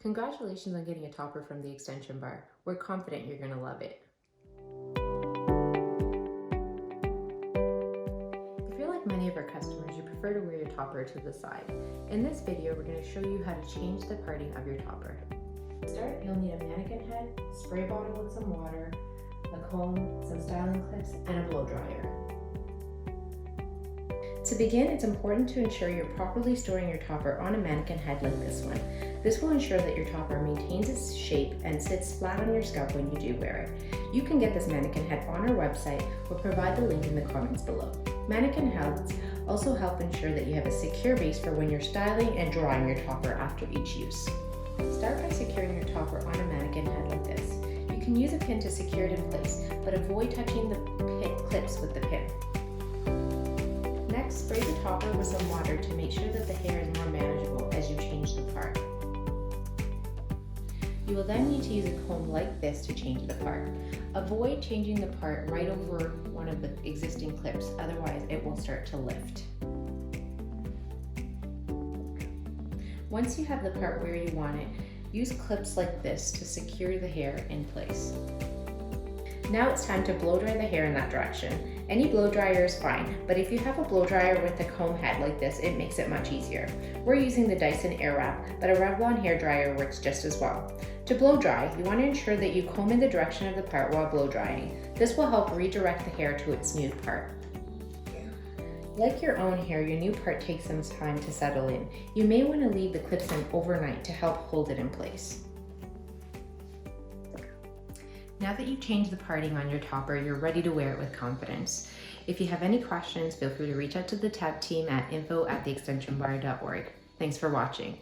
Congratulations on getting a topper from the extension bar. We're confident you're going to love it. If you're like many of our customers, you prefer to wear your topper to the side. In this video, we're going to show you how to change the parting of your topper. To start, you'll need a mannequin head, a spray bottle with some water, a comb, some styling clips, and a blow dryer. To begin, it's important to ensure you're properly storing your topper on a mannequin head like this one. This will ensure that your topper maintains its shape and sits flat on your scalp when you do wear it. You can get this mannequin head on our website. We'll provide the link in the comments below. Mannequin heads also help ensure that you have a secure base for when you're styling and drying your topper after each use. Start by securing your topper on a mannequin head like this. You can use a pin to secure it in place, but avoid touching the clips with the pin. Next, spray the topper with some water to make sure that the hair is more manageable as you change the part. You will then need to use a comb like this to change the part. Avoid changing the part right over one of the existing clips, otherwise it will start to lift. Once you have the part where you want it, use clips like this to secure the hair in place. Now it's time to blow dry the hair in that direction. Any blow dryer is fine, but if you have a blow dryer with a comb head like this, it makes it much easier. We're using the Dyson Airwrap, but a Revlon hair dryer works just as well. To blow dry, you want to ensure that you comb in the direction of the part while blow drying. This will help redirect the hair to its new part. Like your own hair, your new part takes some time to settle in. You may want to leave the clips in overnight to help hold it in place. Now that you've changed the parting on your topper, you're ready to wear it with confidence. If you have any questions, feel free to reach out to the tech team at info@theextensionbar.org. Thanks for watching.